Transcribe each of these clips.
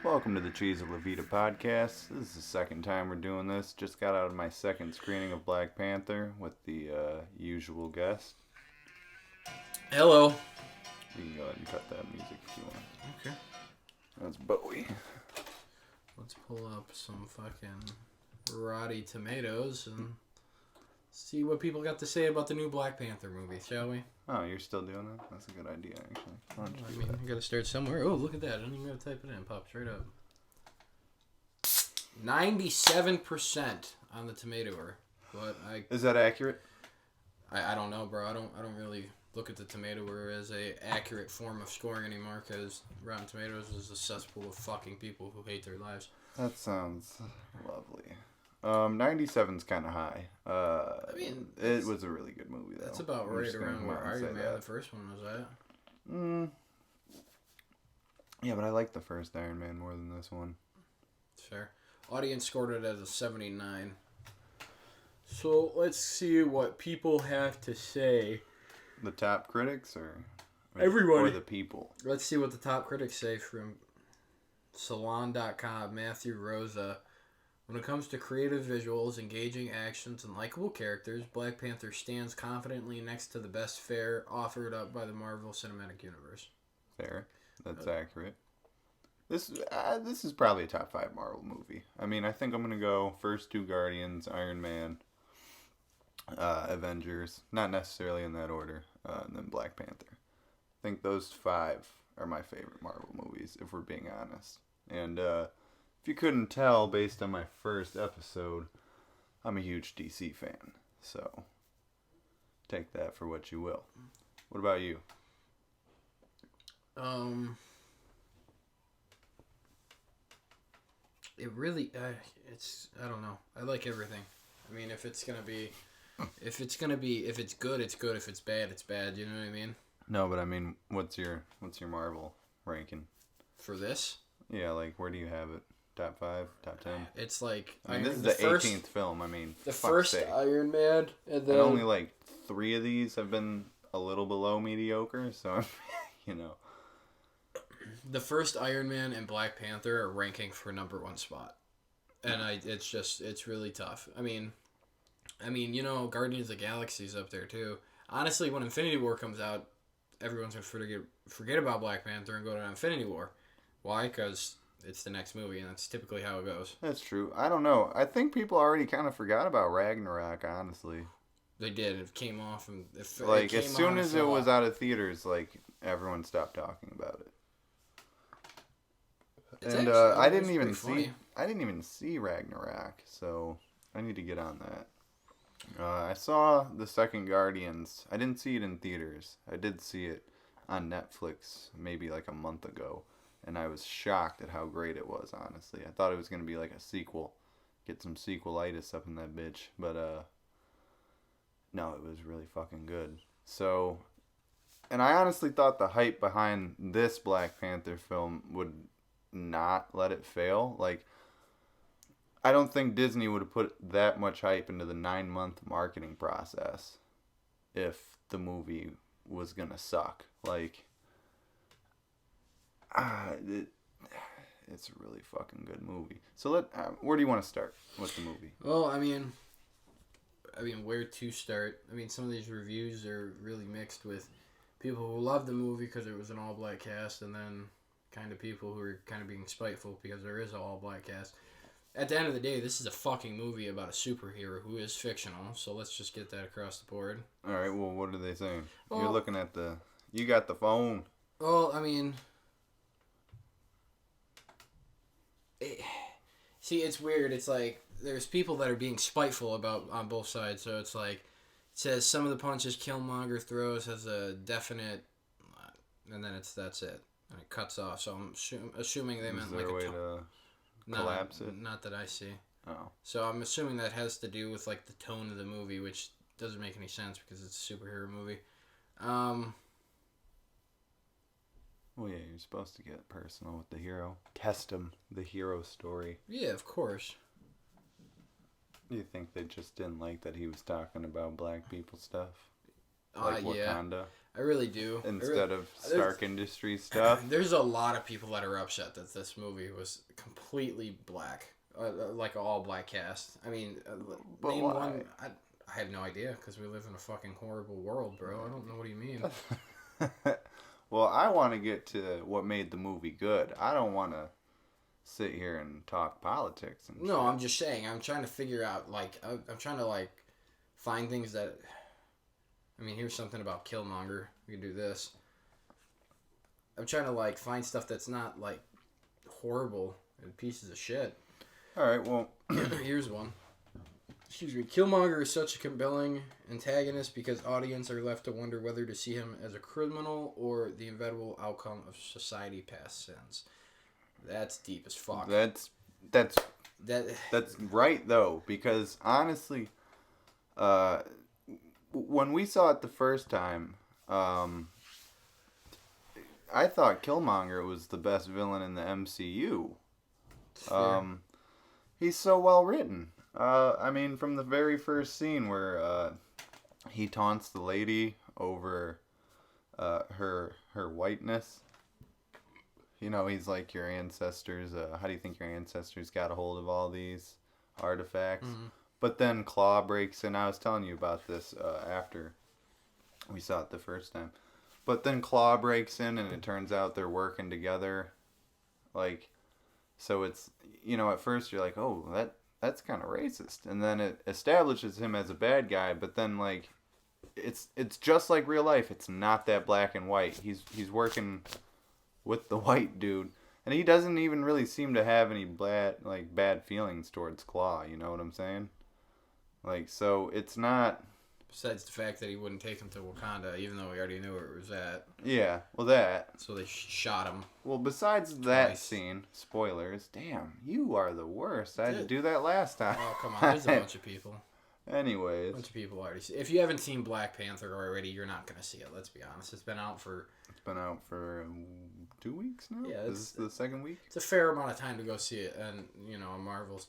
Welcome to the Cheese of La Vida podcast. This is the second time we're doing this. Just got out of my second screening of Black Panther with the usual guest. Hello. You can go ahead and cut that music if you want. Okay. That's Bowie. Let's pull up some fucking Rotten Tomatoes and see what people got to say about the new Black Panther movie, shall we? Oh, you're still doing that? That's a good idea, actually. Why don't you do that? I gotta start somewhere. Oh, look at that. I don't even have to type it in. Pops right up. 97% on the tomatoer. But Is that accurate? I don't know, bro. I don't really look at the tomatoer as a accurate form of scoring anymore because Rotten Tomatoes is a cesspool of fucking people who hate their lives. That sounds lovely. 97's kind of high. It was a really good movie, though. That's about right around where Iron Man, the first one, was at. Yeah, but I like the first Iron Man more than this one. Fair. Audience scored it as a 79. So let's see what people have to say. The top critics or everybody? Or the people? Let's see what the top critics say from Salon.com. Matthew Rosa. When it comes to creative visuals, engaging actions, and likable characters, Black Panther stands confidently next to the best fare offered up by the Marvel Cinematic Universe. Fair. That's accurate. This is probably a top 5 Marvel movie. I mean, I think I'm going to go first two Guardians, Iron Man, Avengers. Not necessarily in that order. And then Black Panther. I think those 5 are my favorite Marvel movies, if we're being honest. And, if you couldn't tell based on my first episode, I'm a huge DC fan. So, take that for what you will. What about you? It really, I don't know. I like everything. I mean, if it's good, it's good. If it's bad, it's bad. You know what I mean? No, but I mean, what's your Marvel ranking? For this? Yeah, like, where do you have it? Top 5? Top 10? It's like... I mean, this is the 18th film. I mean, the first sake. Iron Man, and then... And only, like, 3 of these have been a little below mediocre, so, you know. The first Iron Man and Black Panther are ranking for number 1 spot. And it's really tough. I mean, you know, Guardians of the Galaxy's up there, too. Honestly, when Infinity War comes out, everyone's going to forget about Black Panther and go to Infinity War. Why? Because... it's the next movie, and that's typically how it goes. That's true. I don't know. I think people already kind of forgot about Ragnarok, honestly. They did. It came off. And as soon as it was out of theaters, like, everyone stopped talking about it. And I didn't even see Ragnarok, so I need to get on that. I saw the second Guardians. I didn't see it in theaters. I did see it on Netflix maybe like a month ago. And I was shocked at how great it was, honestly. I thought it was going to be like a sequel. Get some sequelitis up in that bitch. But, no, it was really fucking good. So, and I honestly thought the hype behind this Black Panther film would not let it fail. Like, I don't think Disney would have put that much hype into the 9-month marketing process if the movie was going to suck. Like... it's a really fucking good movie. So where do you want to start with the movie? Well, I mean, where to start? I mean, some of these reviews are really mixed with people who love the movie because it was an all-black cast, and then kind of people who are kind of being spiteful because there is an all-black cast. At the end of the day, this is a fucking movie about a superhero who is fictional, so let's just get that across the board. All right, well, what are they saying? Well, you're looking at you got the phone. Well, I mean... see, it's weird. It's like there's people that are being spiteful on both sides. So it's like it says some of the punches Killmonger throws has a definite, and then that's it, and it cuts off. So I'm assuming they meant like a way to collapse it. Not that I see. Oh. So I'm assuming that has to do with like the tone of the movie, which doesn't make any sense because it's a superhero movie. Well, yeah, you're supposed to get personal with the hero. Test him, the hero story. Yeah, of course. Do you think they just didn't like that he was talking about black people stuff? Like Wakanda? Yeah. I really do. Instead of Stark Industries stuff. There's a lot of people that are upset that this movie was completely black. Like an all-black cast. I mean, name why? one... I had no idea, because we live in a fucking horrible world, bro. I don't know what you mean. Well, I want to get to what made the movie good. I don't want to sit here and talk politics and No, shit. I'm just saying. I'm trying to figure out, like... I'm trying to, like, find things that... I mean, here's something about Killmonger. We can do this. I'm trying to, like, find stuff that's not, like, horrible and pieces of shit. Alright, well... Here's one. Excuse me. Killmonger is such a compelling antagonist because audience are left to wonder whether to see him as a criminal or the inevitable outcome of society past sins. That's deep as fuck. That's right, though, because, honestly, when we saw it the first time, I thought Killmonger was the best villain in the MCU. He's so well written. I mean, from the very first scene where he taunts the lady over her whiteness. You know, he's like, your ancestors, how do you think your ancestors got a hold of all these artifacts? Mm-hmm. But then Claw breaks in. I was telling you about this after we saw it the first time. But then Claw breaks in, and it turns out they're working together. Like, so it's, you know, at first you're like, oh, that's kind of racist. And then it establishes him as a bad guy, but then, like, it's just like real life. It's not that black and white. He's working with the white dude, and he doesn't even really seem to have any bad feelings towards Claw, you know what I'm saying? Like, so it's not... Besides the fact that he wouldn't take him to Wakanda, even though we already knew where it was at. Yeah, well, that. So they shot him. Well, besides that scene, spoilers, damn, you are the worst. I had to do that last time. Oh, come on, there's a bunch of people. Anyways. A bunch of people already see. If you haven't seen Black Panther already, you're not going to see it, let's be honest. It's been out for 2 weeks now? Yeah, This is the second week? It's a fair amount of time to go see it, and, you know, a Marvel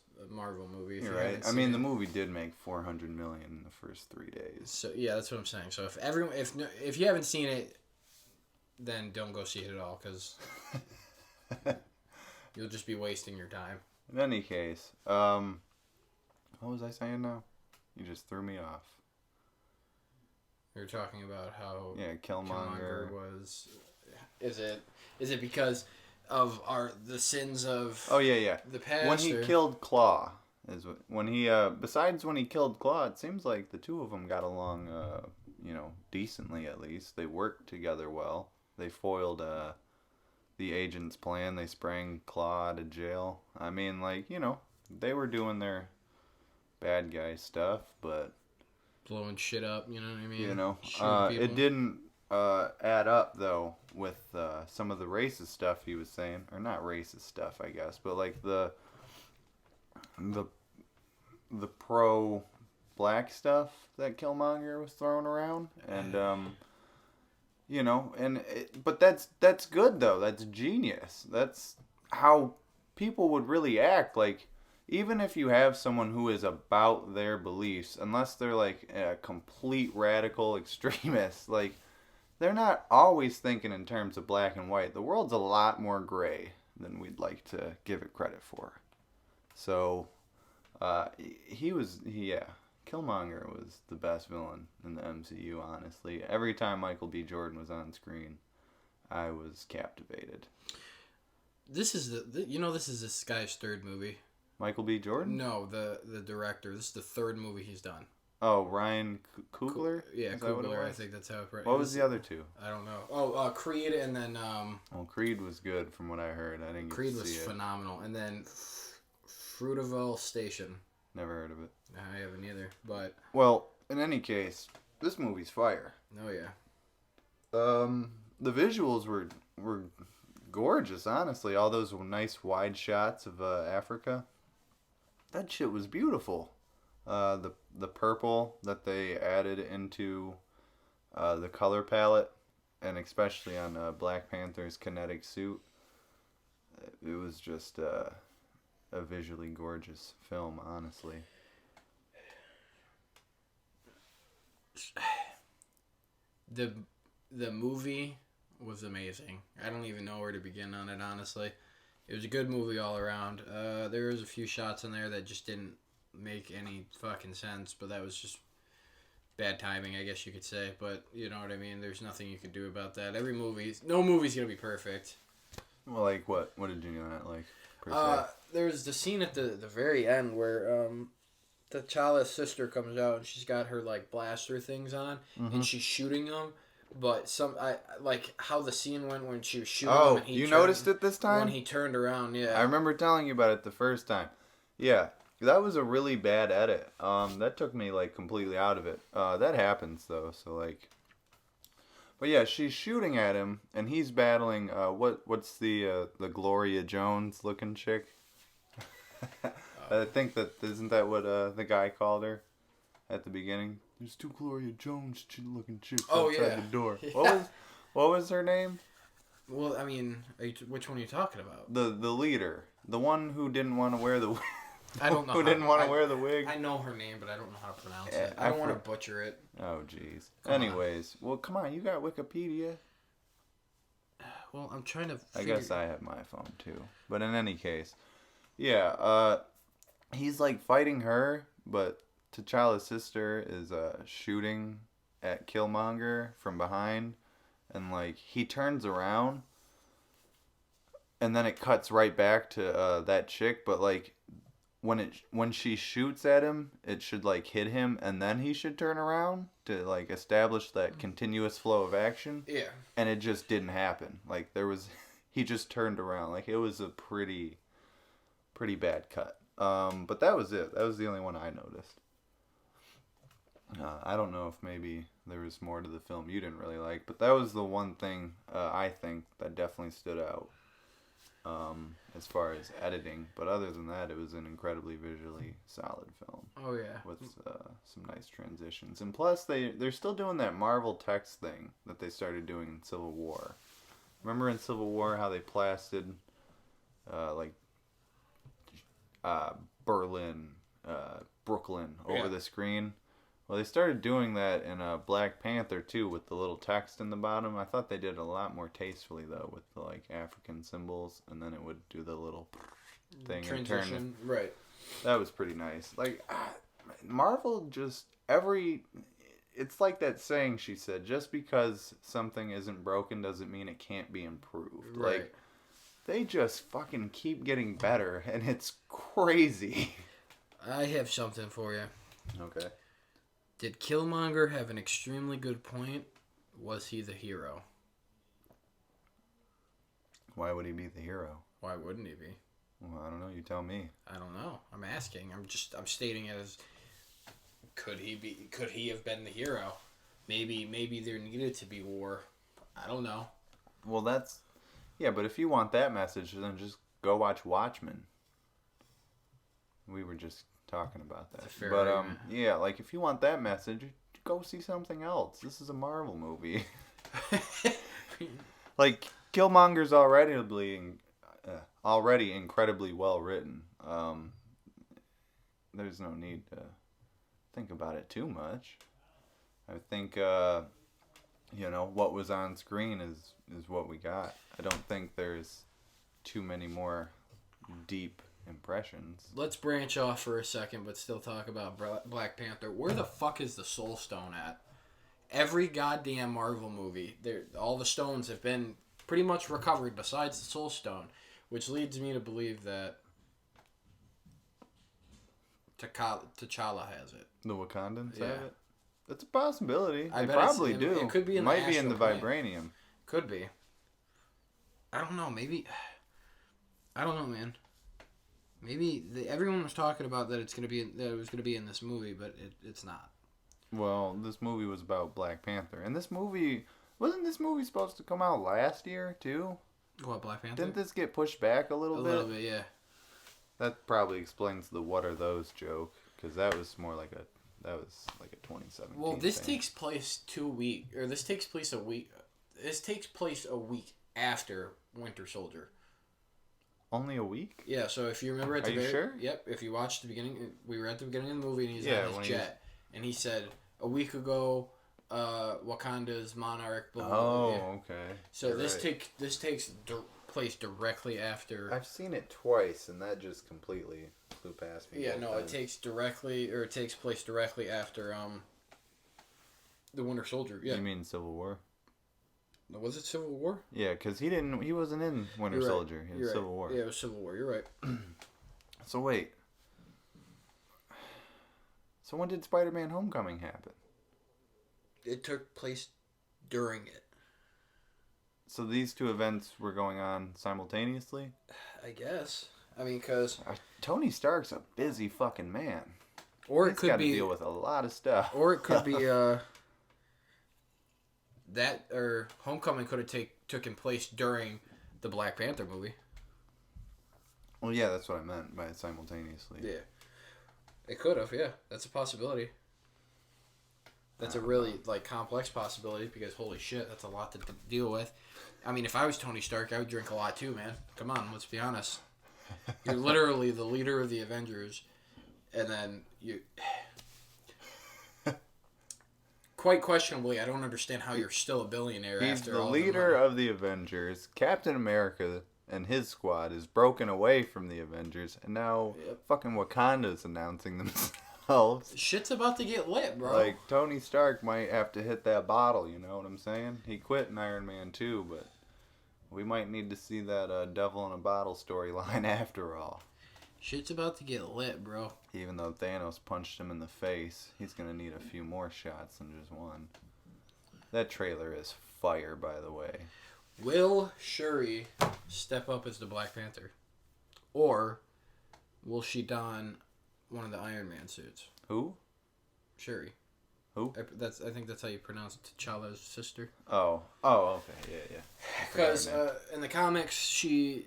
movie. You're right. I mean, the movie did make $400 million in the first 3 days. So, yeah, that's what I'm saying. So if you haven't seen it, then don't go see it at all, because you'll just be wasting your time. In any case, what was I saying now? You just threw me off. You were talking about how Killmonger was. Is it because of the sins of? Oh yeah. The past. When he killed Claw besides when he killed Claw, it seems like the two of them got along, decently at least. They worked together well. They foiled the agent's plan. They sprang Claw out of jail. I mean, like, you know, they were doing their bad guy stuff, but blowing shit up, you know what I mean? You know, it didn't add up though with some of the racist stuff he was saying, or not racist stuff, I guess, but like the pro black stuff that Killmonger was throwing around, and you know, but that's good though. That's genius. That's how people would really act. Like, even if you have someone who is about their beliefs, unless they're like a complete radical extremist, like, they're not always thinking in terms of black and white. The world's a lot more gray than we'd like to give it credit for. So, Killmonger was the best villain in the MCU, honestly. Every time Michael B. Jordan was on screen, I was captivated. This is this guy's third movie. Michael B. Jordan? No, the director. This is the third movie he's done. Oh, Ryan Coogler? Yeah, Coogler. I think that's how it. What was the other two? I don't know. Oh, Creed, and then. Well, Creed was good from what I heard. I didn't get to see it. Creed was phenomenal, and then Fruitvale Station. Never heard of it. I haven't either, but. Well, in any case, this movie's fire. Oh yeah. The visuals were gorgeous, honestly. All those nice wide shots of Africa. That shit was beautiful. The purple that they added into the color palette, and especially on Black Panther's kinetic suit, it was just a visually gorgeous film, honestly. the movie was amazing. I don't even know where to begin on it, honestly. It was a good movie all around. There was a few shots in there that just didn't make any fucking sense, but that was just bad timing, I guess you could say. But you know what I mean? There's nothing you could do about that. No movie's gonna be perfect. Well, like what? What did you not like? There's the scene at the very end where T'Challa's sister comes out and she's got her like blaster things on and she's shooting them. But I like how the scene went when she was shooting him. Oh, you noticed it this time? When he turned around, yeah. I remember telling you about it the first time. Yeah, that was a really bad edit. That took me like completely out of it. That happens though, so like. But yeah, she's shooting at him, and he's battling. What's the Gloria Jones looking chick? I think isn't that what the guy called her at the beginning? There's two Gloria Jones looking chicks outside the door. Yeah. What was her name? Well, I mean, which one are you talking about? The leader, the one who didn't want to wear the wig. I don't know. Who didn't want to wear the wig? I know her name, but I don't know how to pronounce it. I don't want to butcher it. Oh, jeez. Anyways, well, come on, you got Wikipedia. Well, I'm trying to. I guess I have my phone too. But in any case, yeah, he's like fighting her, but T'Challa's sister is shooting at Killmonger from behind, and like he turns around, and then it cuts right back to that chick. But like when she shoots at him, it should like hit him, and then he should turn around to like establish that continuous flow of action. Yeah. And it just didn't happen. Like he just turned around. Like it was a pretty bad cut. But that was it. That was the only one I noticed. I don't know if maybe there was more to the film you didn't really like, but that was the one thing I think that definitely stood out as far as editing. But other than that, it was an incredibly visually solid film. Oh yeah, with some nice transitions, and plus they're still doing that Marvel text thing that they started doing in Civil War. Remember in Civil War how they plastered Berlin, Brooklyn over the screen? Well, they started doing that in Black Panther too, with the little text in the bottom. I thought they did it a lot more tastefully though, with the like African symbols, and then it would do the little thing transition. And turn. Right. That was pretty nice. Like Marvel, it's like that saying she said: just because something isn't broken doesn't mean it can't be improved. Right. Like they just fucking keep getting better, and it's crazy. I have something for you. Okay. Did Killmonger have an extremely good point? Was he the hero? Why would he be the hero? Why wouldn't he be? Well, I don't know. You tell me. I don't know. I'm asking. I'm stating it as could he have been the hero? Maybe there needed to be war. I don't know. Well, but if you want that message, then just go watch Watchmen. We were just talking about that. But yeah, like if you want that message, go see something else. This is a Marvel movie. Like Killmonger's already incredibly well written. There's no need to think about it too much. I think what was on screen is what we got. I don't think there's too many more deep impressions. Let's branch off for a second, but still talk about Black Panther. Where the fuck is the Soul Stone at? Every goddamn Marvel movie, all the stones have been pretty much recovered besides the Soul Stone, which leads me to believe that T'Challa has it. The Wakandans have it? That's a possibility. They bet probably do. It could be in Might be in the vibranium. Could be. I don't know. Maybe. I don't know, man. Maybe everyone was talking about that it was gonna be in this movie, but it's not. Well, this movie was about Black Panther, and wasn't this movie supposed to come out last year too? What, Black Panther? Didn't this get pushed back a little bit? A little bit, yeah. That probably explains the "what are those" joke, because that was like a 2017. Well, this thing. takes place This takes place a week after Winter Soldier. Only a week? Yeah, so if you remember at the Are you sure? Yep, if you watched the beginning, we were at the beginning of the movie and he's on his jet. And he said, a week ago, Wakanda's monarch. Blah, blah, Oh, blah. okay. So You're this right. takes place directly after. I've seen it twice, and that just completely flew past me. Yeah, no, times. it takes place directly after the Winter Soldier. Yeah. You mean Civil War? Was it Civil War? Yeah, because he wasn't in Winter You're right. Soldier. It was You're Civil right. War. Yeah, it was Civil War. You're right. So wait. So when did Spider-Man: Homecoming happen? It took place during it. So these two events were going on simultaneously? I guess. I mean, because Tony Stark's a busy fucking man. or it He's could got to be deal with a lot of stuff. Or it could be that or Homecoming could have taken place during the Black Panther movie. Well, yeah, that's what I meant by simultaneously. Yeah, it could have. Yeah, that's a possibility. That's a really complex possibility because holy shit, that's a lot to deal with. I mean, if I was Tony Stark, I would drink a lot too, man. Come on, let's be honest. You're literally the leader of the Avengers, and then you. Quite questionably, I don't understand how you're still a billionaire He's after the all leader the money. of the Avengers. Captain America and his squad is broken away from the Avengers, and now fucking Wakanda's announcing themselves. Shit's about to get lit, bro. Like, Tony Stark might have to hit that bottle, you know what I'm saying? He quit in Iron Man 2, but we might need to see that devil in a bottle storyline after all. Shit's about to get lit, bro. Even though Thanos punched him in the face, he's going to need a few more shots than just one. That trailer is fire, by the way. Will Shuri step up as the Black Panther? Or will she don one of the Iron Man suits? Who? Shuri. Who? I think that's how you pronounce it. T'Challa's sister. Oh, okay, yeah. Because in the comics, she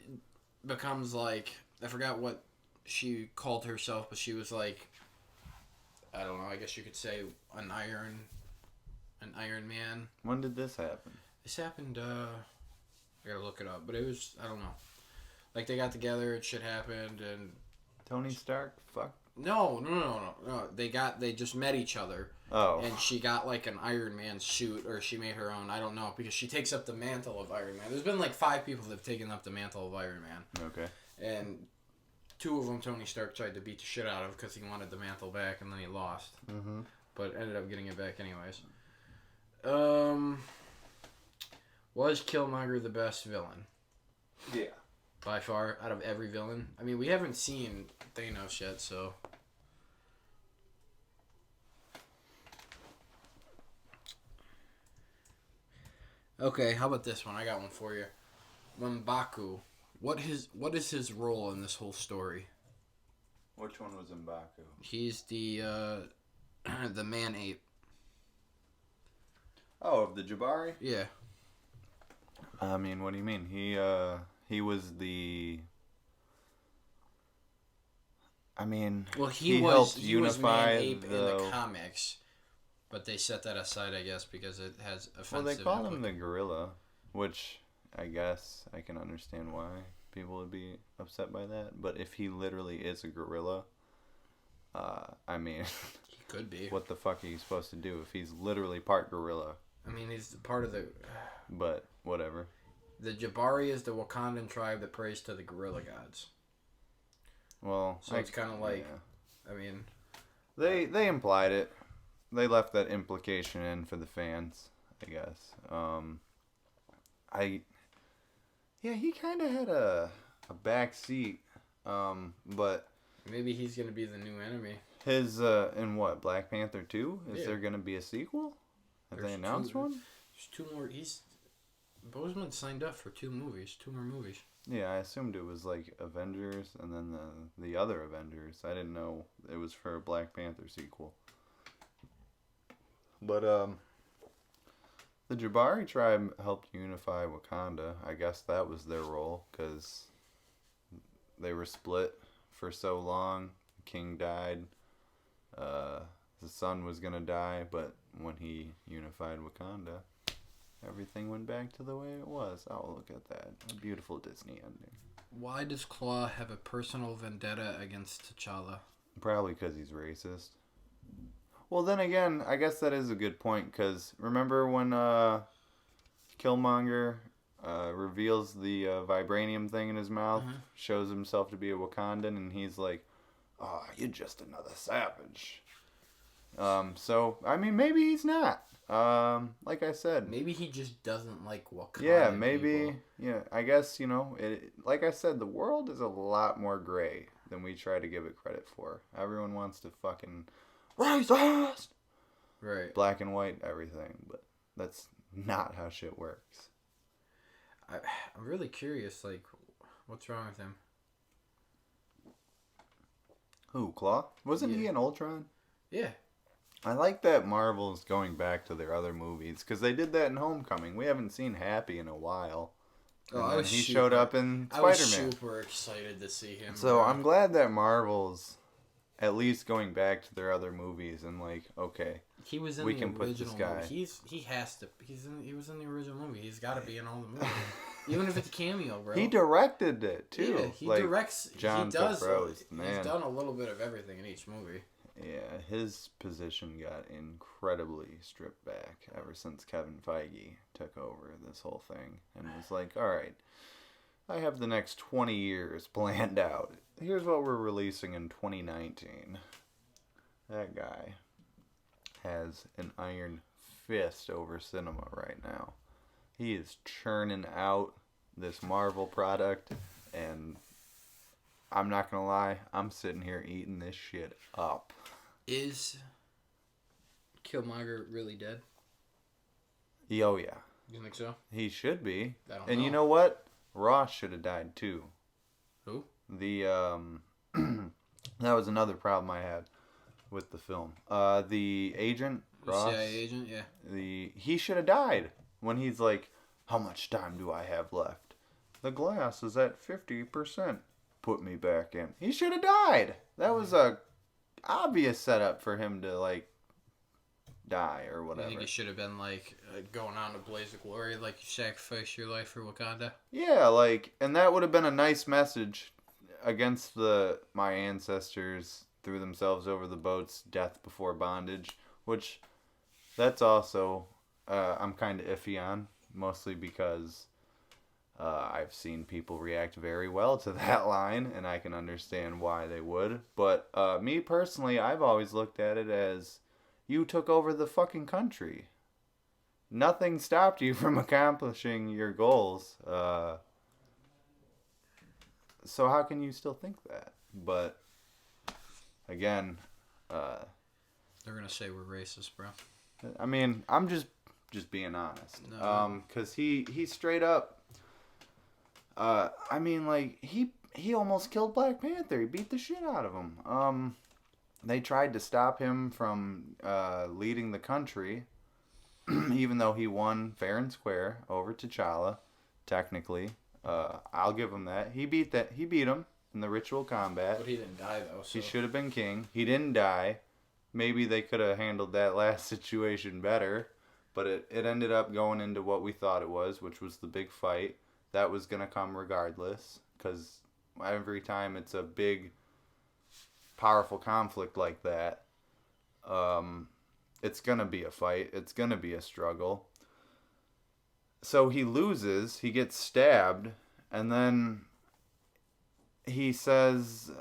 becomes like, I forgot what she called herself, but she was like, I don't know, I guess you could say an Iron Man. When did this happen? This happened, I gotta look it up, but it was, I don't know. Like, they got together and shit happened, and... Tony Stark? Fuck. No. They just met each other. Oh. And she got, like, an Iron Man suit, or she made her own, I don't know, because she takes up the mantle of Iron Man. There's been, like, 5 people that have taken up the mantle of Iron Man. Okay. And 2 of them Tony Stark tried to beat the shit out of because he wanted the mantle back, and then he lost. Mm-hmm. But ended up getting it back anyways. Was Killmonger the best villain? Yeah. By far, out of every villain. I mean, we haven't seen Thanos yet, so... Okay, how about this one? I got one for you. M'Baku. What is his role in this whole story? Which one was M'Baku? He's the the man-ape. Oh, of the Jabari? Yeah. I mean, what do you mean? He was the... I mean, Well, he was unify man-ape in the comics, but they set that aside, I guess, because it has offensive... Well, they call him the gorilla, which I guess I can understand why people would be upset by that. But if he literally is a gorilla, I mean... He could be. What the fuck are you supposed to do if he's literally part gorilla? I mean, he's part of the... But, whatever. The Jabari is the Wakandan tribe that prays to the gorilla gods. Well, so it's kind of like, yeah. I mean... They implied it. They left that implication in for the fans, I guess. Yeah, he kind of had a back seat, but... Maybe he's going to be the new enemy. His, in what, Black Panther 2? Is there going to be a sequel? Have they announced one? There's 2 more. Boseman signed up for 2 more movies. Yeah, I assumed it was like Avengers and then the other Avengers. I didn't know it was for a Black Panther sequel. But, the Jabari tribe helped unify Wakanda. I guess that was their role, because they were split for so long. The king died. The son was going to die, but when he unified Wakanda, everything went back to the way it was. Oh, look at that. A beautiful Disney ending. Why does Claw have a personal vendetta against T'Challa? Probably because he's racist. Well, then again, I guess that is a good point, because remember when Killmonger reveals the vibranium thing in his mouth, shows himself to be a Wakandan, and he's like, "Oh, you're just another savage." So, I mean, maybe he's not. Like I said. Maybe he just doesn't like Wakanda. Yeah, maybe. People. Yeah, I guess, like I said, the world is a lot more gray than we try to give it credit for. Everyone wants to fucking racist! Right. Black and white, everything, but that's not how shit works. I'm really curious, like, what's wrong with him? Who, Claw? Wasn't he in Ultron? Yeah. I like that Marvel's going back to their other movies, because they did that in Homecoming. We haven't seen Happy in a while. And he showed up in Spider-Man. I was super excited to see him. So I'm glad that Marvel's at least going back to their other movies and like, okay, he was in we the can put original this guy. movie. He was in the original movie. He's got to be in all the movies, even if it's a cameo, bro. He directed it too. Yeah, he like, directs. John he does. Favreau's the man. He's done a little bit of everything in each movie. Yeah, his position got incredibly stripped back ever since Kevin Feige took over this whole thing and was like, all right, I have the next 20 years planned out. Here's what we're releasing in 2019. That guy has an iron fist over cinema right now. He is churning out this Marvel product, and I'm not gonna lie, I'm sitting here eating this shit up. Is Killmonger really dead? Oh yeah. You think so? He should be. I don't and know. You know what? Ross should have died too. Who? The that was another problem I had with the film. The agent, Ross. CIA agent, yeah. He should have died when he's like, how much time do I have left? The glass is at 50%. Put me back in. He should have died. That was a obvious setup for him to like die or whatever. You think it should have been like going on to blaze of glory, like you sacrifice your life for Wakanda? Yeah, like, and that would have been a nice message against my ancestors threw themselves over the boats, death before bondage, which that's also I'm kind of iffy on, mostly because I've seen people react very well to that line, and I can understand why they would. But me personally, I've always looked at it as you took over the fucking country. Nothing stopped you from accomplishing your goals. So how can you still think that? But again, they're gonna say we're racist, bro. I mean, I'm just being honest. No. 'Cause he straight up. I mean, like he almost killed Black Panther. He beat the shit out of him. They tried to stop him from leading the country, even though he won fair and square over T'Challa. Technically, I'll give him that. He beat him in the ritual combat. But he didn't die though. So. He should have been king. He didn't die. Maybe they could have handled that last situation better, but it ended up going into what we thought it was, which was the big fight. That was going to come regardless, because every time it's a big, powerful conflict like that, it's going to be a fight. It's going to be a struggle. So he loses. He gets stabbed. And then he says,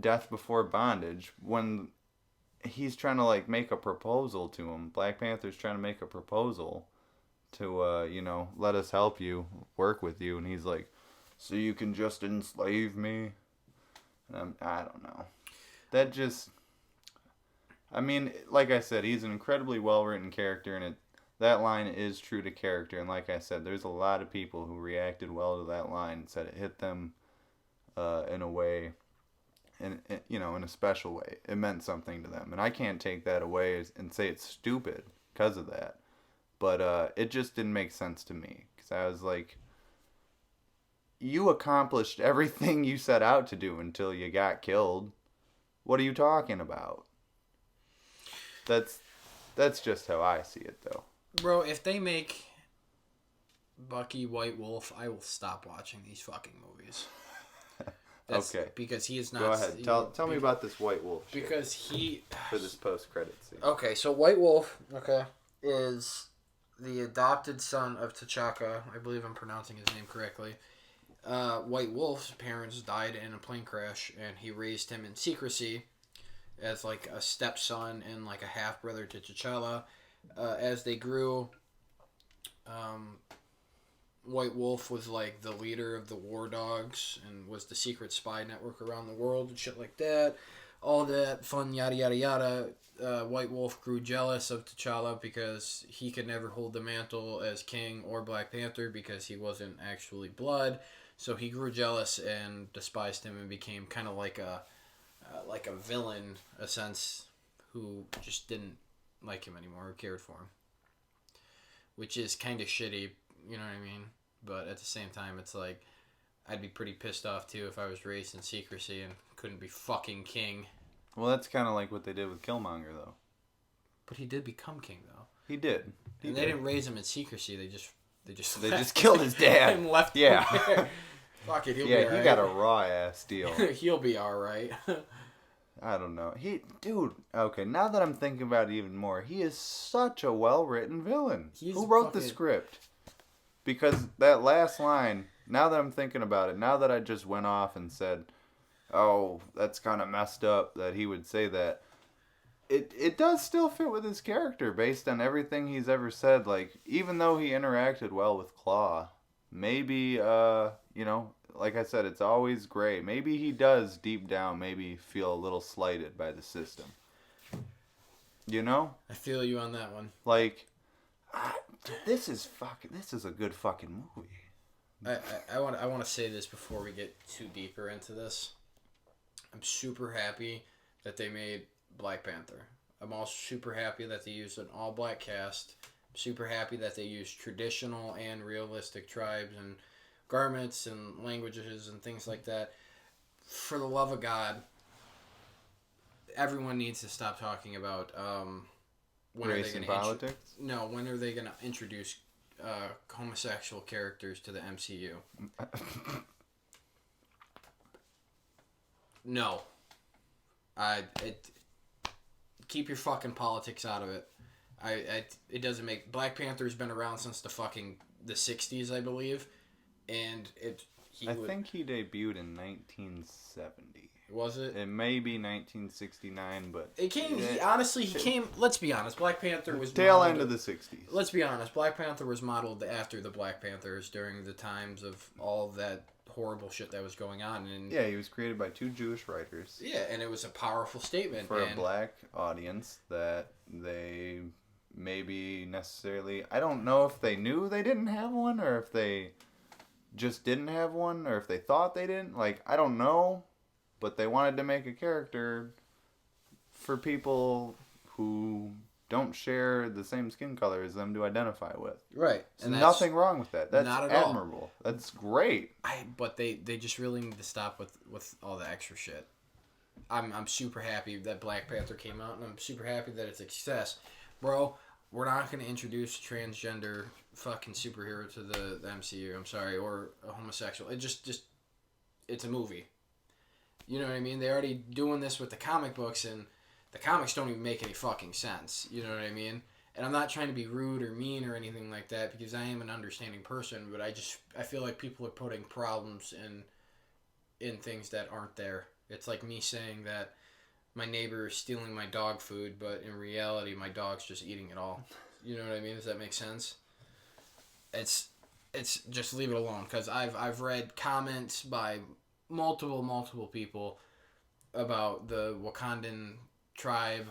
death before bondage. When he's trying to, like, make a proposal to him. Black Panther's trying to make a proposal to, let us help you, work with you. And he's like, so you can just enslave me? And I don't know. That just, I mean, like I said, he's an incredibly well-written character, and that line is true to character. And like I said, there's a lot of people who reacted well to that line and said it hit them in a way, in a special way. It meant something to them. And I can't take that away and say it's stupid because of that. But it just didn't make sense to me. Because I was like, you accomplished everything you set out to do until you got killed. What are you talking about? That's just how I see it, though. Bro, if they make Bucky White Wolf, I will stop watching these fucking movies. That's okay. Because he is not. Go ahead. Tell me about this White Wolf shit. Because he... For this post-credit scene. Okay, so White Wolf, is the adopted son of T'Chaka. I believe I'm pronouncing his name correctly. White Wolf's parents died in a plane crash, and he raised him in secrecy as like a stepson and like a half brother to T'Challa. As they grew, White Wolf was like the leader of the War Dogs and was the secret spy network around the world and shit like that. All that fun yada yada yada. White Wolf grew jealous of T'Challa because he could never hold the mantle as king or Black Panther because he wasn't actually blood. So he grew jealous and despised him and became kind of like a villain, a sense, who just didn't like him anymore or cared for him. Which is kind of shitty, you know what I mean? But at the same time, it's like, I'd be pretty pissed off too if I was raised in secrecy and couldn't be fucking king. Well, that's kind of like what they did with Killmonger, though. But he did become king, though. He did. They didn't raise him in secrecy. They just killed his dad and left him there. Fuck it, he'll be alright. He got a raw ass deal. He'll be alright. I don't know. Okay, now that I'm thinking about it even more, he is such a well-written villain. Who wrote the script? Because that last line, now that I'm thinking about it, now that I just went off and said, oh, that's kind of messed up that he would say that, it does still fit with his character based on everything he's ever said. Like, even though he interacted well with Claw, maybe, like I said, it's always gray. Maybe he does, deep down, maybe feel a little slighted by the system. You know? I feel you on that one. Like, this is a good fucking movie. I want to say this before we get too deeper into this. I'm super happy that they made Black Panther. I'm also super happy that they used an all-black cast. I'm super happy that they used traditional and realistic tribes and garments and languages and things like that. For the love of God, everyone needs to stop talking about when race and politics. When are they gonna introduce homosexual characters to the MCU? No. Keep your fucking politics out of it. It doesn't make... Black Panther's been around since the 60s, I believe. And I think he debuted in 1970. Was it? It may be 1969, but... It came... He came... Let's be honest. Black Panther was... Tail end of the 60s. Let's be honest. Black Panther was modeled after the Black Panthers during the times of all of that horrible shit that was going on. And yeah, he was created by 2 Jewish writers. Yeah, and it was a powerful statement. For a black audience that they maybe necessarily... I don't know if they knew they didn't have one, or if they just didn't have one, or if they thought they didn't. Like, I don't know. But they wanted to make a character for people who don't share the same skin color as them to identify with. Right. And nothing wrong with that. That's not at admirable. All. That's great. But they just really need to stop with all the extra shit. I'm super happy that Black Panther came out, and I'm super happy that it's a success. Bro, we're not going to introduce a transgender fucking superhero to the MCU. I'm sorry. Or a homosexual. It's a movie. You know what I mean? They're already doing this with the comic books, and the comics don't even make any fucking sense. You know what I mean? And I'm not trying to be rude or mean or anything like that, because I am an understanding person, but I feel like people are putting problems in things that aren't there. It's like me saying that my neighbor is stealing my dog food, but in reality my dog's just eating it all. You know what I mean? Does that make sense? It's just leave it alone, because I've read comments by multiple people about the Wakandan tribe,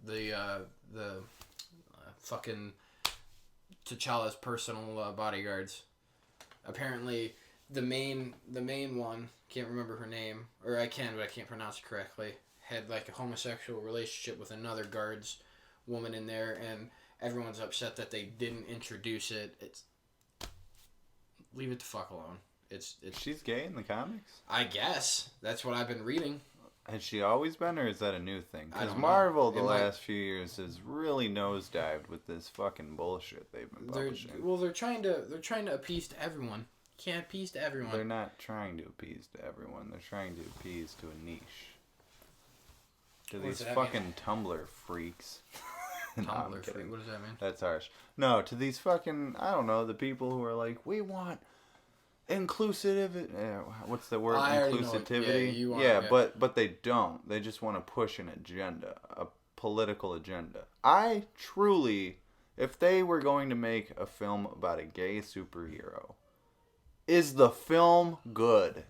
the fucking T'Challa's personal bodyguards. Apparently, the main one, can't remember her name, or I can, but I can't pronounce it correctly, had like a homosexual relationship with another guards woman in there, and everyone's upset that they didn't introduce it. Leave it the fuck alone. She's gay in the comics? I guess. That's what I've been reading. Has she always been, or is that a new thing? Because Marvel the last few years has really nosedived with this fucking bullshit they've been publishing. They're trying to appease to everyone. can't appease to everyone. They're not trying to appease to everyone. They're trying to appease to a niche. To these fucking Tumblr freaks. Tumblr freak? What does that mean? That's harsh. No, to these fucking, I don't know, the people who are like, we want inclusivity. What's the word? Inclusivity. Yeah, but they don't. They just want to push an agenda, a political agenda. I truly, if they were going to make a film about a gay superhero, is the film good?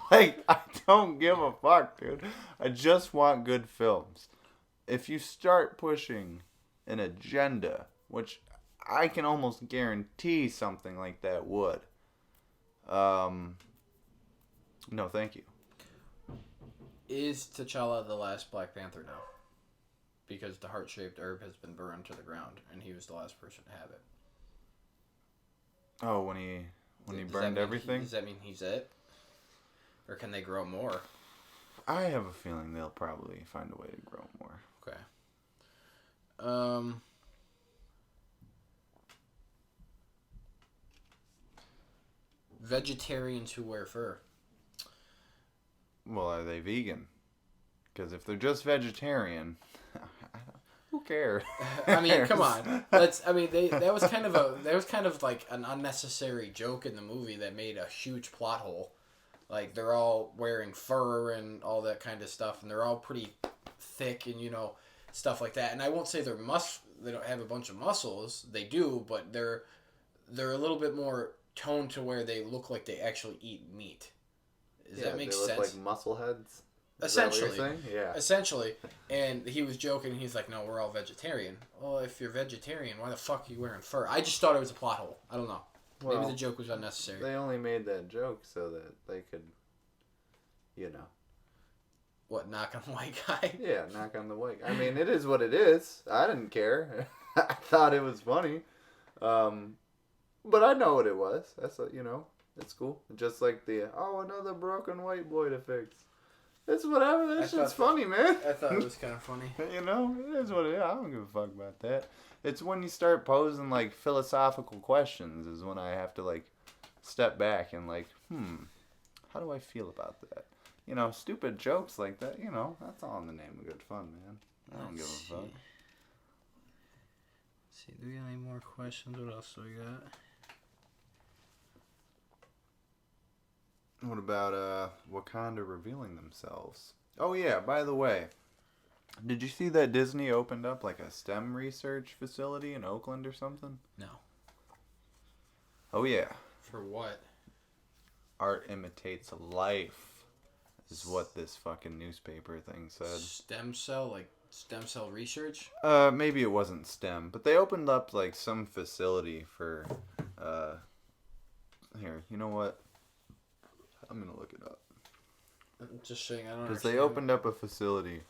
Like, I don't give a fuck, dude. I just want good films. If you start pushing an agenda, which I can almost guarantee something like that would, no, thank you. Is T'Challa the last Black Panther now? Because the heart-shaped herb has been burned to the ground, and he was the last person to have it. Oh, when he burned everything? Does that mean he's it? Or can they grow more? I have a feeling they'll probably find a way to grow more. Okay. Vegetarians who wear fur. Well, are they vegan? Because if they're just vegetarian, who cares? I mean, come on. That was kind of like an unnecessary joke in the movie that made a huge plot hole. Like, they're all wearing fur and all that kind of stuff, and they're all pretty thick and, stuff like that. And I won't say they don't have a bunch of muscles. They do, but they're a little bit more toned to where they look like they actually eat meat. Does that make sense? They look like muscle heads? Essentially. Yeah. Essentially. And he was joking, he's like, no, we're all vegetarian. Well, if you're vegetarian, why the fuck are you wearing fur? I just thought it was a plot hole. I don't know. Well, maybe the joke was unnecessary. They only made that joke so that they could, What, knock on the white guy? Yeah, knock on the white guy. I mean, it is what it is. I didn't care. I thought it was funny. But I know what it was. That's, it's cool. Just like another broken white boy to fix. It's whatever. That shit's funny, man. I thought it was kind of funny. It is what it is. I don't give a fuck about that. It's when you start posing, philosophical questions is when I have to, step back and, how do I feel about that? Stupid jokes like that, that's all in the name of good fun, man. I don't give a fuck. Let's see, do we have any more questions? What else do we got? What about Wakanda revealing themselves? Oh yeah, by the way, did you see that Disney opened up a STEM research facility in Oakland or something? No. Oh yeah. For what? Art imitates life, is what this fucking newspaper thing said. Stem cell research? Maybe it wasn't STEM, but they opened up some facility for here, you know what? I'm gonna look it up. I'm just saying, I don't understand. Because they opened up a facility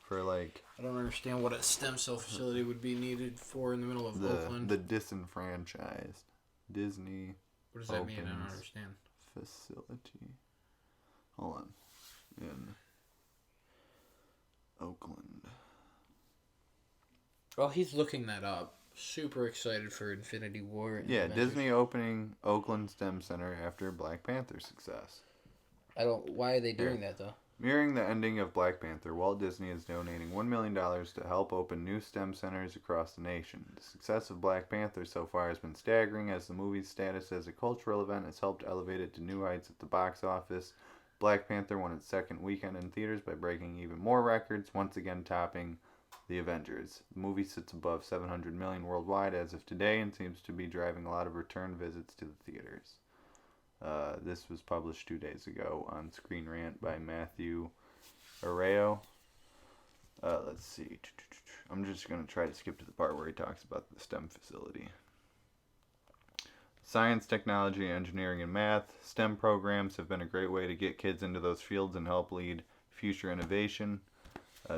for I don't understand what a stem cell facility would be needed for in the middle of Oakland. The disenfranchised. Disney. What does that mean? I don't understand. Facility. Hold on. In Oakland. Well, he's looking that up. Super excited for Infinity War. Yeah, Disney opening Oakland STEM Center after Black Panther success. Why are they doing that, though? Mirroring the ending of Black Panther, Walt Disney is donating $1 million to help open new STEM centers across the nation. The success of Black Panther so far has been staggering, as the movie's status as a cultural event has helped elevate it to new heights at the box office. Black Panther won its second weekend in theaters by breaking even more records, once again topping The Avengers. The movie sits above 700 million worldwide as of today and seems to be driving a lot of return visits to the theaters. This was published 2 days ago on Screen Rant by Matthew Arreo. Let's see. I'm just going to try to skip to the part where he talks about the STEM facility. Science, technology, engineering, and math. STEM programs have been a great way to get kids into those fields and help lead future innovation.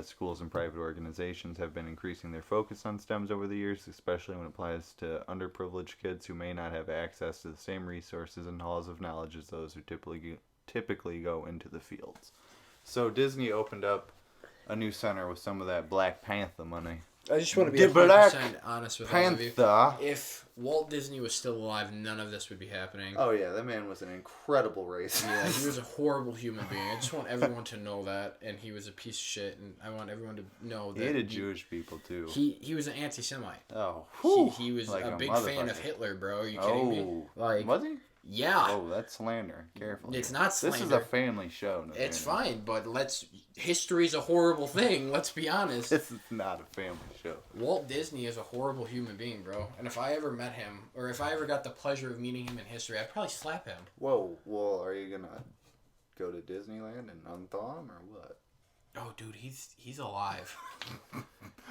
Schools and private organizations have been increasing their focus on STEMs over the years, especially when it applies to underprivileged kids who may not have access to the same resources and halls of knowledge as those who typically go into the fields. So Disney opened up a new center with some of that Black Panther money. I just want to be The Black 100% honest with all of you. Panther. If Walt Disney was still alive, none of this would be happening. Oh yeah, that man was an incredible racist. Yeah, he was a horrible human being. I just want everyone to know that, and he was a piece of shit, and I want everyone to know that He hated Jewish people too. He was an anti-Semite. Oh, he was like a big fan of Hitler, bro. Are you kidding me? Like, was he? Yeah. Oh, that's slander. Careful. It's not slander. This is a family show. It's fine, but history's a horrible thing. Let's be honest. This is not a family show. Walt Disney is a horrible human being, bro. And if I ever met him, or if I ever got the pleasure of meeting him in history, I'd probably slap him. Whoa, well, are you gonna go to Disneyland and unthaw him, or what? Oh, dude, he's alive.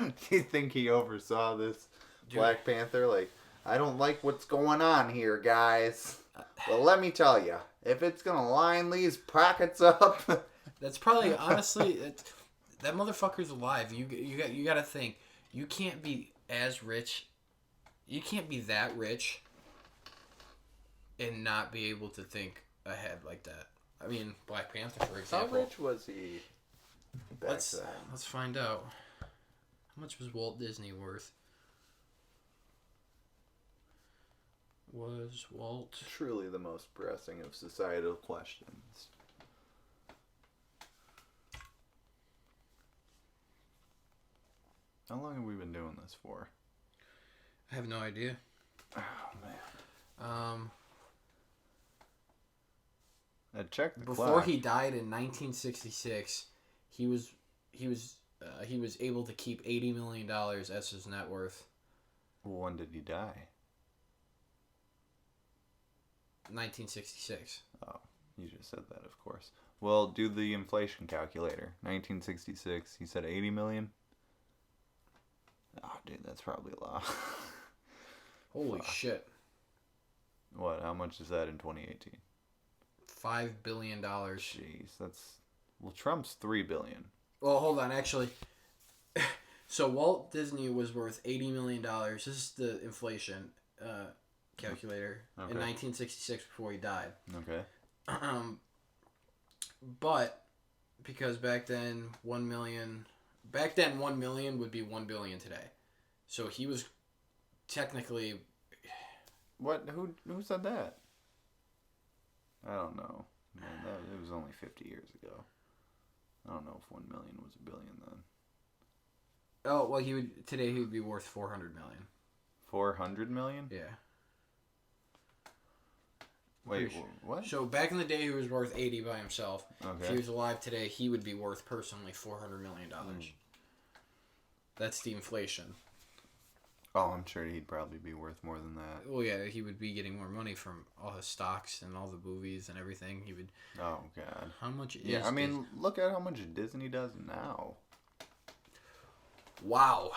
Do you think he oversaw this Black Panther? Like, I don't like what's going on here, guys. Well, let me tell you, if it's gonna line these pockets up, that's probably honestly that motherfucker's alive. You got to think, you can't be as rich, you can't be that rich, and not be able to think ahead like that. I mean, Black Panther, for example. How rich was he back then? Let's find out. How much was Walt Disney worth? Was Walt truly the most pressing of societal questions? How long have we been doing this for? I have no idea. Oh man. I checked the before clock. He died in 1966, he was able to keep $80 million as his net worth. When did he die? 1966. Oh, you just said that, of course. Well, do the inflation calculator. 1966, he said 80 million? Oh, dude, that's probably a lot. Holy shit. What, how much is that in 2018? $5 billion. Jeez, that's... Well, Trump's $3 billion. Well, hold on, actually. So Walt Disney was worth $80 million. This is the inflation calculator in 1966 before he died. Okay. But because back then 1 million would be 1 billion today. So he was technically What? Who said that? I don't know. Man, it was only 50 years ago. I don't know if 1 million was a billion then. Oh, well, today he would be worth 400 million. 400 million? Yeah. Wait, what? So back in the day, he was worth 80 by himself. Okay. If he was alive today, he would be worth personally $400 million. That's the inflation. Oh, I'm sure he'd probably be worth more than that. Well, yeah, he would be getting more money from all his stocks and all the movies and everything. He would. Oh God. How much? Yeah, I mean, look at how much Disney does now. Wow.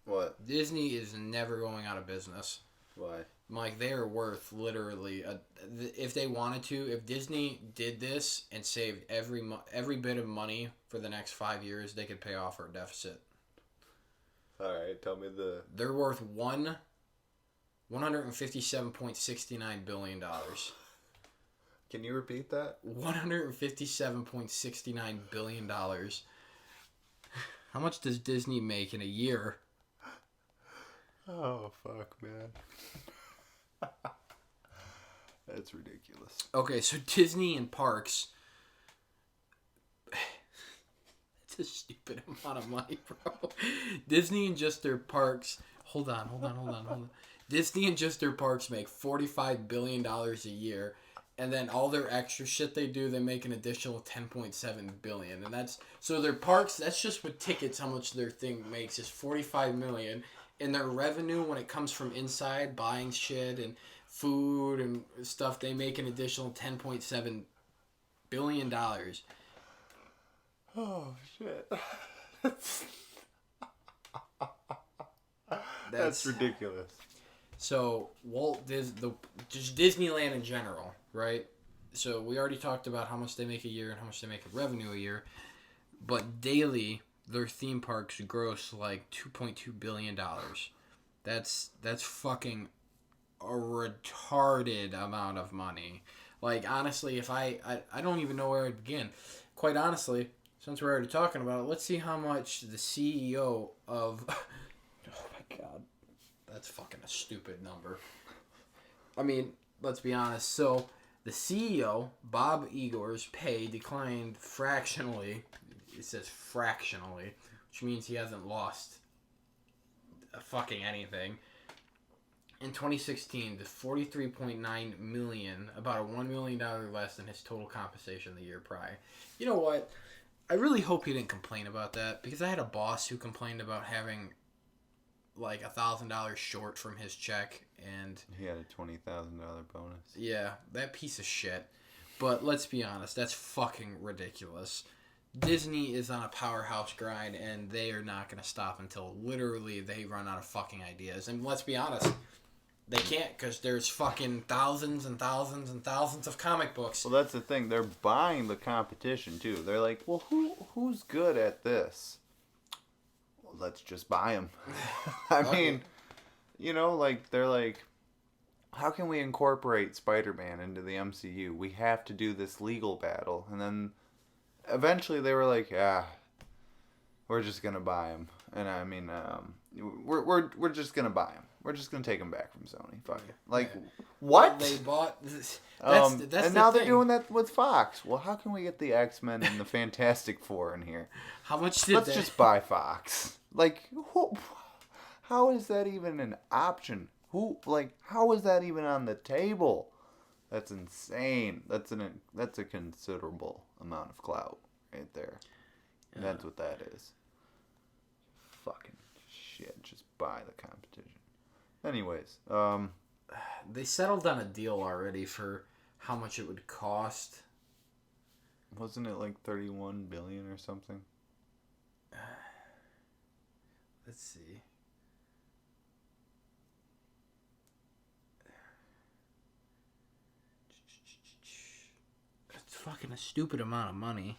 What? Disney is never going out of business. Why? Like, they are worth literally, if they wanted to, if Disney did this and saved every bit of money for the next 5 years, they could pay off our deficit. All right, tell me the... They're worth $157.69 billion. Can you repeat that? $157.69 billion. How much does Disney make in a year? Oh, fuck, man. That's ridiculous. Okay, so Disney and parks. It's a stupid amount of money, bro. Disney and just their parks. Hold on. Disney and just their parks make $45 billion a year. And then all their extra shit they do, they make an additional $10.7 billion. And that's... So their parks, that's just with tickets, how much their thing makes is $45 million. And their revenue, when it comes from inside, buying shit and food and stuff, they make an additional $10.7 billion. Oh, shit. That's ridiculous. So, just Disneyland in general, right? So, we already talked about how much they make a year and how much they make in revenue a year. But daily, their theme parks gross like $2.2 billion. That's fucking a retarded amount of money. Like, honestly, if I don't even know where I'd begin. Quite honestly, since we're already talking about it, let's see how much the CEO of... Oh my god. That's fucking a stupid number. I mean, let's be honest. So, the CEO, Bob Iger's pay declined fractionally. It says fractionally, which means he hasn't lost fucking anything. In 2016, the $43.9 million, about a $1 million less than his total compensation the year prior. You know what? I really hope he didn't complain about that, because I had a boss who complained about having like $1,000 short from his check, and he had a $20,000 bonus. Yeah, that piece of shit. But let's be honest, that's fucking ridiculous. Disney is on a powerhouse grind, and they are not going to stop until literally they run out of fucking ideas. And let's be honest, they can't, because there's fucking thousands and thousands and thousands of comic books. Well, that's the thing. They're buying the competition, too. They're like, well, who's good at this? Well, let's just buy them. I mean, you know, like, they're like, how can we incorporate Spider-Man into the MCU? We have to do this legal battle. And then eventually they were like, we're just going to buy him. And I mean, we're just going to buy him. We're just going to take him back from Sony. Fuck it. Like, what? They bought... And now they're doing that with Fox. Well, how can we get the X-Men and the Fantastic Four in here? How much did Let's just buy Fox. Like, how is that even an option? How is that even on the table? That's insane. That's a considerable amount of clout right there. Yeah. That's what that is. Fucking shit. Just buy the competition. Anyways, they settled on a deal already for how much it would cost. Wasn't it like $31 billion or something? Let's see. It's fucking a stupid amount of money.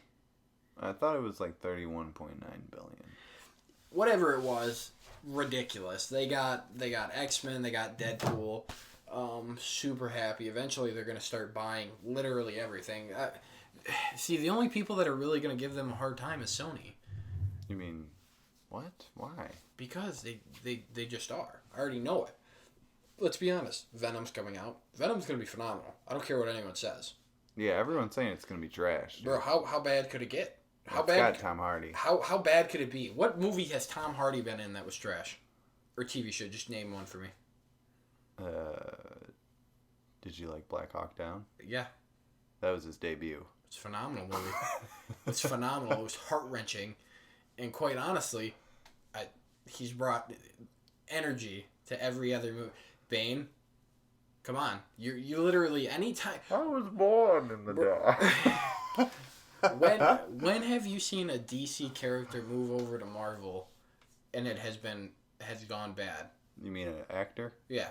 I thought it was like $31.9 billion. Whatever it was, ridiculous. They got X-Men, they got Deadpool. Super happy. Eventually they're going to start buying literally everything. See, the only people that are really going to give them a hard time is Sony. You mean, what? Why? Because they just are. I already know it. Let's be honest. Venom's coming out. Venom's going to be phenomenal. I don't care what anyone says. Yeah, everyone's saying it's going to be trash. Dude. Bro, how bad could it get? It's got Tom Hardy. How bad could it be? What movie has Tom Hardy been in that was trash? Or TV show? Just name one for me. Did you like Black Hawk Down? Yeah. That was his debut. It's a phenomenal movie. It's phenomenal. It was heart-wrenching. And quite honestly, he's brought energy to every other movie. Bane, come on. You literally, anytime... I was born in the dark. When have you seen a DC character move over to Marvel and it has gone bad? You mean an actor? Yeah.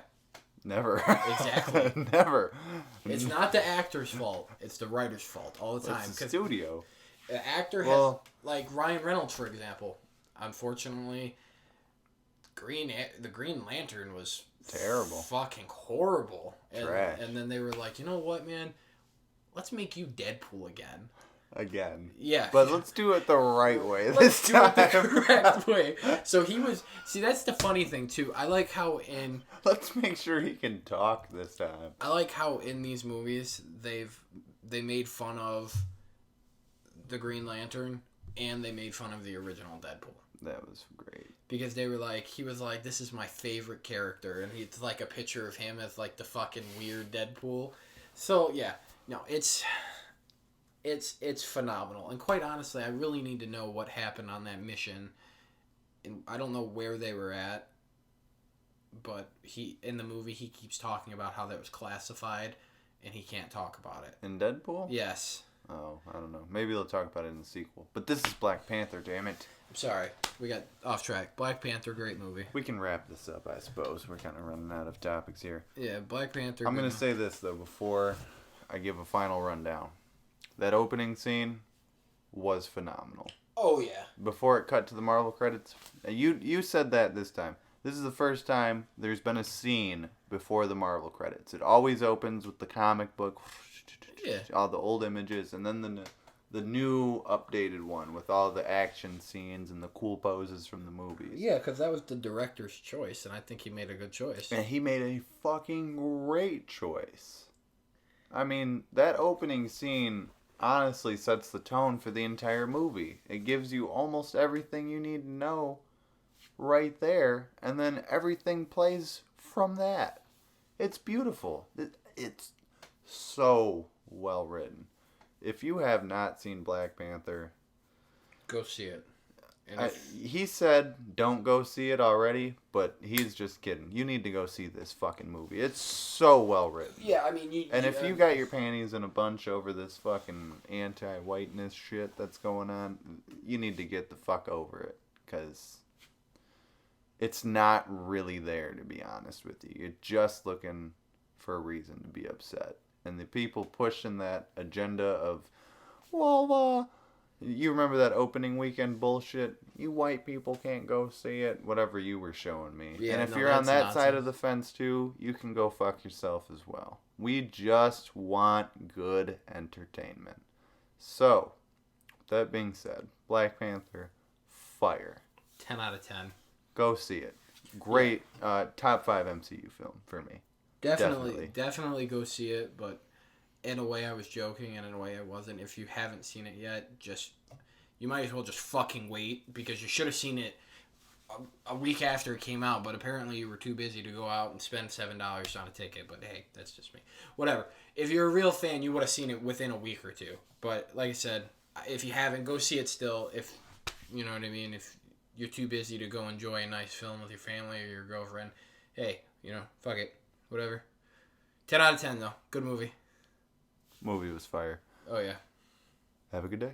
Never. Exactly. Never. It's not the actor's fault. It's the writer's fault all the time. It's the studio. The actor has, like Ryan Reynolds, for example. Unfortunately, the Green Lantern was terrible. Fucking horrible. Trash. And then they were like, you know what, man? Let's make you Deadpool again. Again. Yeah. But let's do it the right way Let's do it the correct way. So he was... See, that's the funny thing, too. I like how in... Let's make sure he can talk this time. I like how in these movies they made fun of the Green Lantern and they made fun of the original Deadpool. That was great. Because he was like, this is my favorite character. And it's like a picture of him as like the fucking weird Deadpool. So, yeah. No, it's phenomenal. And quite honestly, I really need to know what happened on that mission. And I don't know where they were at. But in the movie, he keeps talking about how that was classified. And he can't talk about it. In Deadpool? Yes. Oh, I don't know. Maybe they'll talk about it in the sequel. But this is Black Panther, damn it. I'm sorry. We got off track. Black Panther, great movie. We can wrap this up, I suppose. We're kind of running out of topics here. Yeah, Black Panther. I'm going to say this, though, before I give a final rundown. That opening scene was phenomenal. Oh, yeah. Before it cut to the Marvel credits, you said that this time. This is the first time there's been a scene before the Marvel credits. It always opens with the comic book, yeah, all the old images, and then the new updated one with all the action scenes and the cool poses from the movies. Yeah, because that was the director's choice, and I think he made a good choice. And he made a fucking great choice. I mean, that opening scene honestly sets the tone for the entire movie. It gives you almost everything you need to know right there, and then everything plays from that. It's beautiful. It's so well written. If you have not seen Black Panther, go see it. And he said don't go see it already, but he's just kidding. You need to go see this fucking movie. It's so well written. Yeah, I mean, if you got your panties in a bunch over this fucking anti-whiteness shit that's going on, you need to get the fuck over it, because it's not really there, to be honest with you. You're just looking for a reason to be upset. And the people pushing that agenda of, well, you remember that opening weekend bullshit? You white people can't go see it. Whatever you were showing me. Yeah, and if you're on that side of the fence too, you can go fuck yourself as well. We just want good entertainment. So, with that being said, Black Panther, fire. 10 out of 10. Go see it. Great top 5 MCU film for me. Definitely go see it, but in a way I was joking and in a way I wasn't. If you haven't seen it yet, you might as well just fucking wait, because you should have seen it a week after it came out, but apparently you were too busy to go out and spend $7 on a ticket. But hey, that's just me. Whatever. If you're a real fan, you would have seen it within a week or two. But like I said, if you haven't, go see it still. If you know what I mean, if you're too busy to go enjoy a nice film with your family or your girlfriend, hey, fuck it. Whatever. 10 out of 10, though. Good movie. Movie was fire. Oh, yeah. Have a good day.